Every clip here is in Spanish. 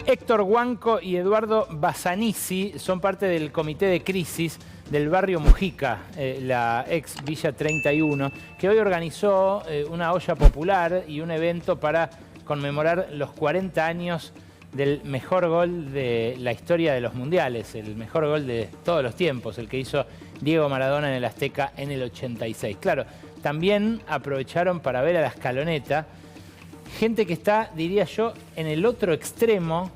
Héctor Huanco y Eduardo Basanisi son parte del comité de crisis del barrio Mujica, la ex Villa 31, que hoy organizó una olla popular y un evento para conmemorar los 40 años del mejor gol de la historia de los mundiales, el mejor gol de todos los tiempos, el que hizo Diego Maradona en el Azteca en el 86. Claro, también aprovecharon para ver a la Escaloneta, gente que está, diría yo, en el otro extremo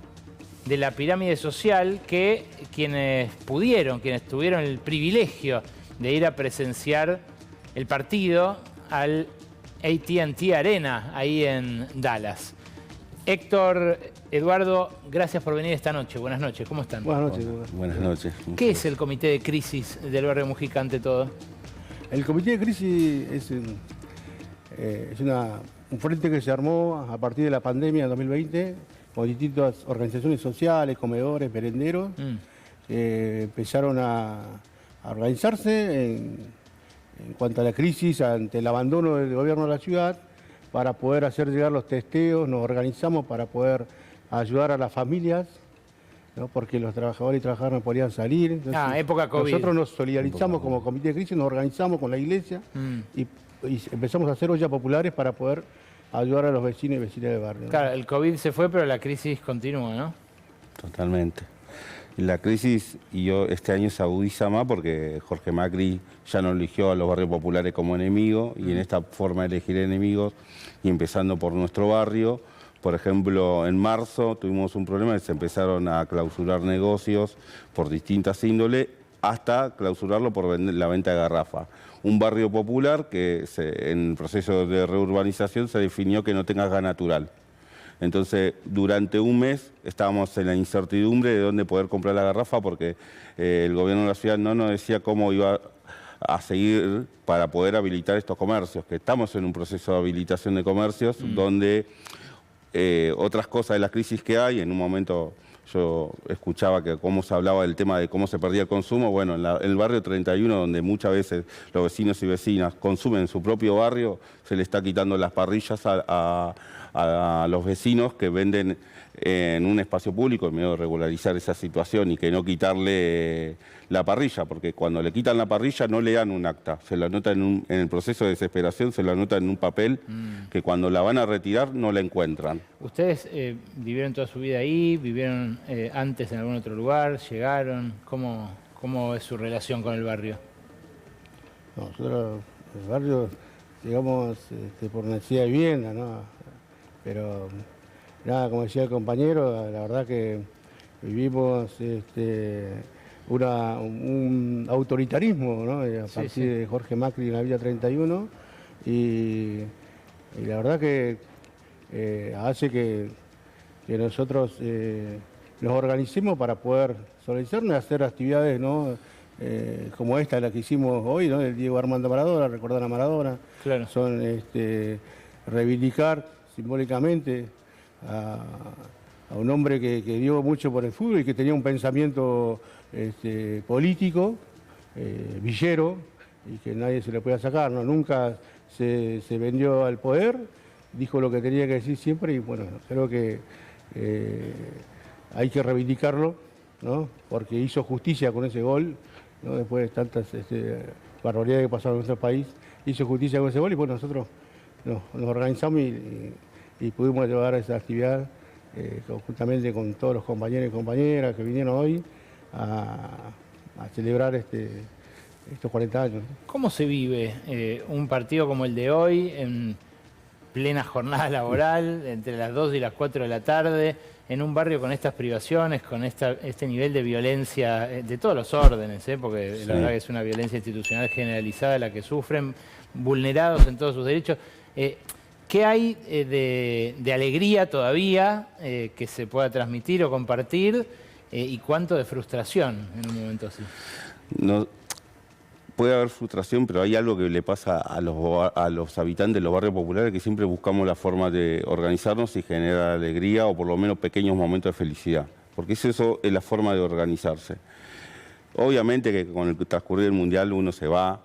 de la pirámide social, que quienes tuvieron el privilegio de ir a presenciar el partido al AT&T Arena, ahí en Dallas. Héctor, Eduardo, gracias por venir esta noche. Buenas noches, ¿cómo están? Buenas noches. Buenas noches. ¿Qué es el comité de crisis del barrio Mujica ante todo? El comité de crisis es un frente que se armó a partir de la pandemia de 2020 con distintas organizaciones sociales, comedores, merenderos, que empezaron a organizarse en cuanto a la crisis ante el abandono del gobierno de la ciudad, para poder hacer llegar los testeos. Nos organizamos para poder ayudar a las familias, ¿no? Porque los trabajadores y trabajadoras no podían salir. Entonces, época COVID. Nosotros nos solidarizamos como comité de crisis, nos organizamos con la iglesia y empezamos a hacer ollas populares para poder ayudar a los vecinos y vecinas del barrio, ¿no? Claro, el COVID se fue, pero la crisis continúa, ¿no? Totalmente. La crisis este año se agudiza más porque Jorge Macri ya no eligió a los barrios populares como enemigos, y en esta forma de elegir enemigos, y empezando por nuestro barrio, por ejemplo, en marzo tuvimos un problema que se empezaron a clausurar negocios por distintas índoles, hasta clausurarlo por la venta de garrafa. Un barrio popular que en el proceso de reurbanización se definió que no tenga gas natural. Entonces, durante un mes estábamos en la incertidumbre de dónde poder comprar la garrafa, porque el gobierno de la ciudad no nos decía cómo iba a seguir para poder habilitar estos comercios, que estamos en un proceso de habilitación de comercios, donde otras cosas de la crisis que hay, en un momento yo escuchaba que cómo se hablaba del tema de cómo se perdía el consumo. Bueno, en el barrio 31, donde muchas veces los vecinos y vecinas consumen en su propio barrio, se le está quitando las parrillas a los vecinos que venden en un espacio público, en medio de regularizar esa situación y que no quitarle la parrilla, porque cuando le quitan la parrilla no le dan un acta, se lo anota en el proceso de desesperación, se lo anota en un papel que cuando la van a retirar no la encuentran. ¿Ustedes vivieron toda su vida ahí? ¿Vivieron antes en algún otro lugar? ¿Llegaron? ¿Cómo es su relación con el barrio? Nosotros, el barrio, digamos, por necesidad de vivienda, ¿no? Pero nada, como decía el compañero, la verdad que vivimos un autoritarismo, ¿no? A partir de Jorge Macri en la Villa 31, y la verdad que hace que nosotros nos organicemos para poder solidarizarnos y hacer actividades, ¿no? Como esta, la que hicimos hoy, ¿no? El Diego Armando Maradona, recordar a Maradona. Claro. Son reivindicar simbólicamente a un hombre que dio mucho por el fútbol y que tenía un pensamiento político, villero, y que nadie se le podía sacar, ¿no? Nunca se vendió al poder, dijo lo que tenía que decir siempre, y bueno, creo que hay que reivindicarlo, ¿no? Porque hizo justicia con ese gol, ¿no? Después de tantas barbaridades que pasaron en nuestro país, hizo justicia con ese gol, y bueno, nosotros nos organizamos y pudimos llevar esa actividad conjuntamente con todos los compañeros y compañeras que vinieron hoy a celebrar estos 40 años. ¿Cómo se vive un partido como el de hoy, en plena jornada laboral, entre las 2 y las 4 de la tarde, en un barrio con estas privaciones, con este nivel de violencia de todos los órdenes, porque la verdad que es una violencia institucional generalizada la que sufren, vulnerados en todos sus derechos? ¿Qué hay de alegría todavía que se pueda transmitir o compartir, y cuánto de frustración en un momento así? No, puede haber frustración, pero hay algo que le pasa a los habitantes de los barrios populares, que siempre buscamos la forma de organizarnos y generar alegría, o por lo menos pequeños momentos de felicidad, porque eso es la forma de organizarse. Obviamente que con el transcurrir del Mundial uno se va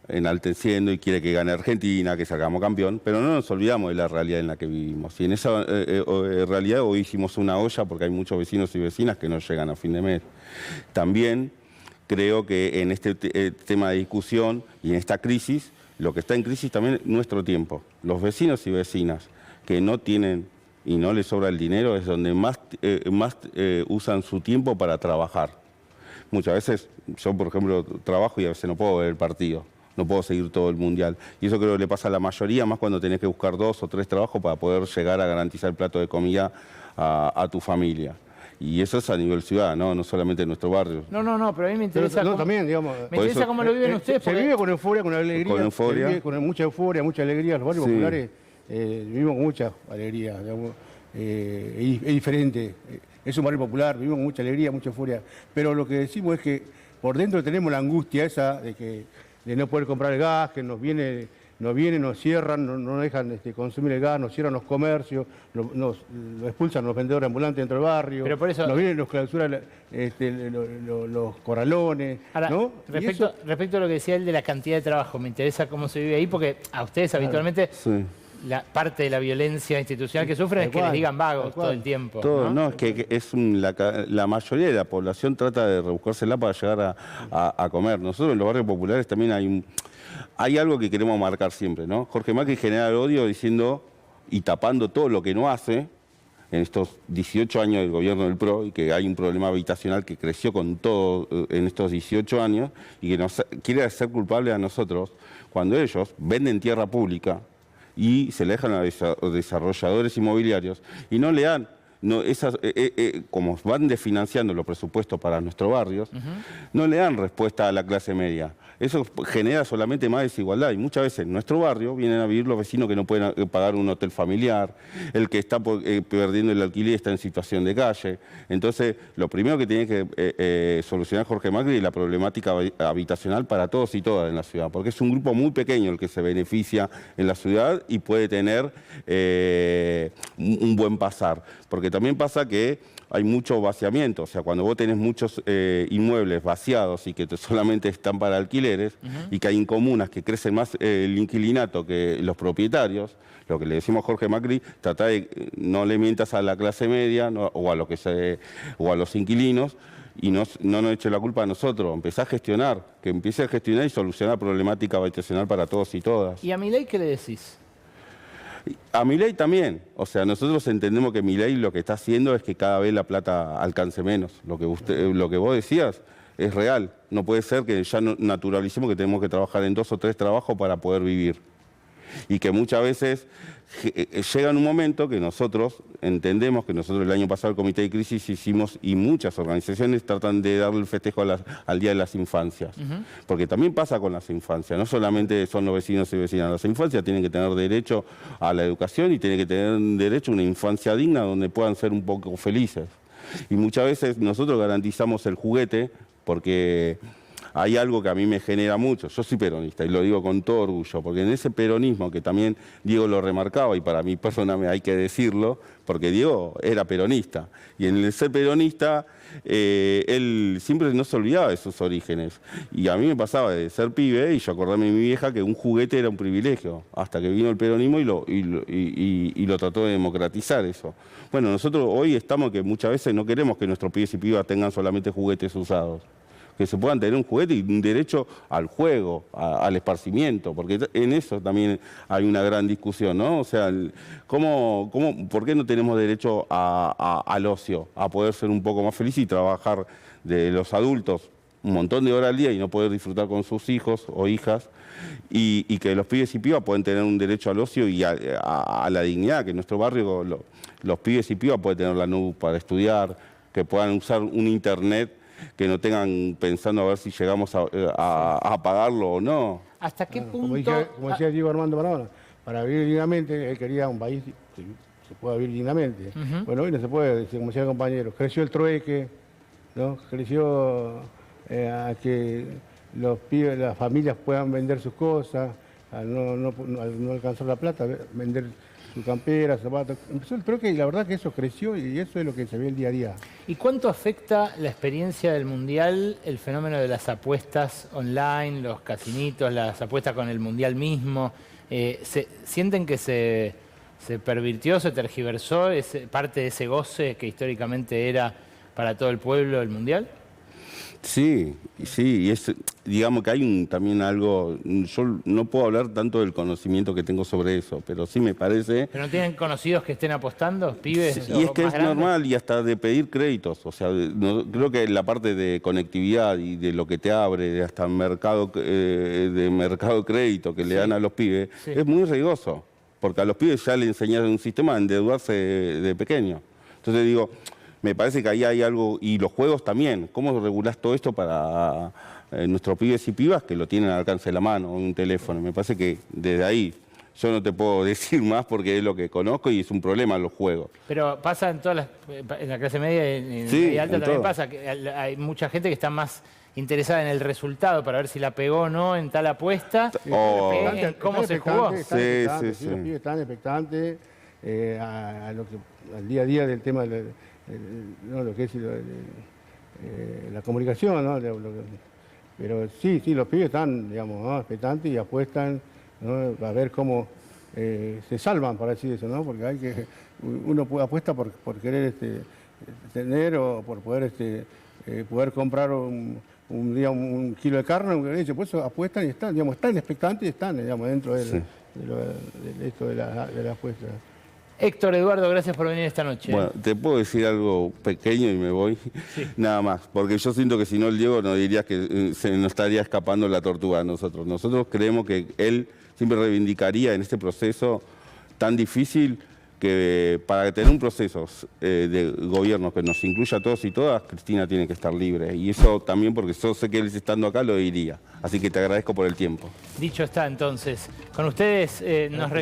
enalteciendo y quiere que gane Argentina, que salgamos campeón, pero no nos olvidamos de la realidad en la que vivimos. Y en esa realidad hoy hicimos una olla porque hay muchos vecinos y vecinas que no llegan a fin de mes. También creo que en este tema de discusión y en esta crisis, lo que está en crisis también es nuestro tiempo. Los vecinos y vecinas que no tienen y no les sobra el dinero es donde más usan su tiempo para trabajar. Muchas veces, yo por ejemplo trabajo y a veces no puedo ver el partido, no puedo seguir todo el mundial. Y eso creo que le pasa a la mayoría, más cuando tenés que buscar 2 o 3 trabajos para poder llegar a garantizar el plato de comida a tu familia. Y eso es a nivel ciudad, no solamente en nuestro barrio. No, pero a mí me interesa. Pero, también, digamos, me interesa cómo lo viven ustedes. Se vive con euforia, con alegría. Con euforia. Se vive con mucha euforia, mucha alegría. Los barrios populares vivimos con mucha alegría, digamos. Es diferente. Es un barrio popular, vivimos con mucha alegría, mucha euforia. Pero lo que decimos es que por dentro tenemos la angustia esa de no poder comprar el gas, que nos cierran, no nos dejan consumir el gas, nos cierran los comercios, nos expulsan los vendedores ambulantes dentro del barrio, pero por eso, nos clausuran los corralones. Ahora, ¿no? respecto a lo que decía él de la cantidad de trabajo, me interesa cómo se vive ahí, porque a ustedes habitualmente la parte de la violencia institucional que sufren es que les digan vagos todo el tiempo. Es que la mayoría de la población trata de rebuscársela para llegar a comer. Nosotros en los barrios populares también hay algo que queremos marcar siempre, ¿no? Jorge Macri genera el odio diciendo y tapando todo lo que no hace en estos 18 años del gobierno del PRO, y que hay un problema habitacional que creció con todo en estos 18 años y que nos quiere hacer culpable a nosotros cuando ellos venden tierra pública y se le dejan a desarrolladores inmobiliarios y no le dan, como van desfinanciando los presupuestos para nuestros barrios, no le dan respuesta a la clase media. Eso genera solamente más desigualdad y muchas veces en nuestro barrio vienen a vivir los vecinos que no pueden pagar un hotel familiar, el que está perdiendo el alquiler está en situación de calle. Entonces, lo primero que tiene que solucionar Jorge Macri es la problemática habitacional para todos y todas en la ciudad, porque es un grupo muy pequeño el que se beneficia en la ciudad y puede tener un buen pasar. Porque también pasa que hay mucho vaciamiento, o sea, cuando vos tenés muchos inmuebles vaciados y que solamente están para alquileres y que hay incomunas que crecen más el inquilinato que los propietarios, lo que le decimos a Jorge Macri, trata de no le mientas a la clase media o a los inquilinos y no nos eche la culpa a nosotros, empezá a gestionar, que empiece a gestionar y solucionar la problemática habitacional para todos y todas. ¿Y a Milei qué le decís? A Milei también, o sea, nosotros entendemos que Milei lo que está haciendo es que cada vez la plata alcance menos. Lo que vos decías es real, no puede ser que ya naturalicemos que tenemos que trabajar en 2 o 3 trabajos para poder vivir. Y que muchas veces llega un momento que nosotros entendemos que nosotros el año pasado el Comité de Crisis hicimos y muchas organizaciones tratan de darle el festejo al Día de las Infancias. Porque también pasa con las infancias, no solamente son los vecinos y vecinas, las infancias tienen que tener derecho a la educación y tienen que tener derecho a una infancia digna donde puedan ser un poco felices. Y muchas veces nosotros garantizamos el juguete porque hay algo que a mí me genera mucho. Yo soy peronista y lo digo con todo orgullo, porque en ese peronismo que también Diego lo remarcaba, y para mi persona hay que decirlo, porque Diego era peronista. Y en el ser peronista, él siempre no se olvidaba de sus orígenes. Y a mí me pasaba de ser pibe y yo acordarme de mi vieja que un juguete era un privilegio, hasta que vino el peronismo y lo trató de democratizar eso. Bueno, nosotros hoy estamos que muchas veces no queremos que nuestros pibes y pibas tengan solamente juguetes usados, que se puedan tener un juguete y un derecho al juego, al esparcimiento, porque en eso también hay una gran discusión, ¿no? O sea, ¿por qué no tenemos derecho al ocio, a poder ser un poco más felices y trabajar de los adultos un montón de horas al día y no poder disfrutar con sus hijos o hijas, y que los pibes y pibas pueden tener un derecho al ocio y a la dignidad, que en nuestro barrio los pibes y pibas pueden tener la nube para estudiar, que puedan usar un internet, que no tengan pensando a ver si llegamos a pagarlo o no. ¿Hasta qué punto? Como decía Diego Armando Maradona, para vivir dignamente, él quería un país que se pueda vivir dignamente. Bueno, hoy no se puede, como decía el compañero, creció el trueque, ¿no? Creció a que los pibes, las familias puedan vender sus cosas, al no alcanzar la plata, vender su campera, zapatos. Creo que la verdad que eso creció y eso es lo que se ve el día a día. ¿Y cuánto afecta la experiencia del Mundial el fenómeno de las apuestas online, los casinitos, las apuestas con el Mundial mismo? ¿Sienten que se pervirtió, se tergiversó parte de ese goce que históricamente era para todo el pueblo el Mundial? Sí, y digamos que hay también algo, yo no puedo hablar tanto del conocimiento que tengo sobre eso, pero sí me parece... ¿Pero no tienen conocidos que estén apostando, pibes? Sí, y es que es normal, y hasta de pedir créditos, o sea, creo que la parte de conectividad y de lo que te abre, hasta mercado de crédito que le dan a los pibes, es muy riesgoso, porque a los pibes ya le enseñaron un sistema a endeudarse de pequeño. Entonces digo... Me parece que ahí hay algo, y los juegos también. ¿Cómo regulás todo esto para nuestros pibes y pibas que lo tienen al alcance de la mano, un teléfono? Me parece que desde ahí yo no te puedo decir más porque es lo que conozco y es un problema los juegos. Pero pasa en todas en la clase media y en media alta también pasa que hay mucha gente que está más interesada en el resultado para ver si la pegó o no en tal apuesta, en cómo se jugó. Los pibes están expectantes al día a día del tema no, lo que es la comunicación, ¿no? Pero sí, los pibes están, digamos, ¿no? expectantes y apuestan, ¿no? A ver cómo se salvan, por así decirlo, ¿no? Porque uno apuesta por querer tener o por poder comprar un kilo de carne, pues apuestan y están, digamos, están expectantes y están, digamos, dentro de esto de la apuesta. Héctor, Eduardo, gracias por venir esta noche. Bueno, te puedo decir algo pequeño y me voy, nada más, porque yo siento que si no el Diego nos diría que se nos estaría escapando la tortuga a nosotros. Nosotros creemos que él siempre reivindicaría en este proceso tan difícil que para tener un proceso de gobierno que nos incluya a todos y todas, Cristina tiene que estar libre. Y eso también porque yo sé que él estando acá lo diría. Así que te agradezco por el tiempo. Dicho está entonces. Con ustedes nos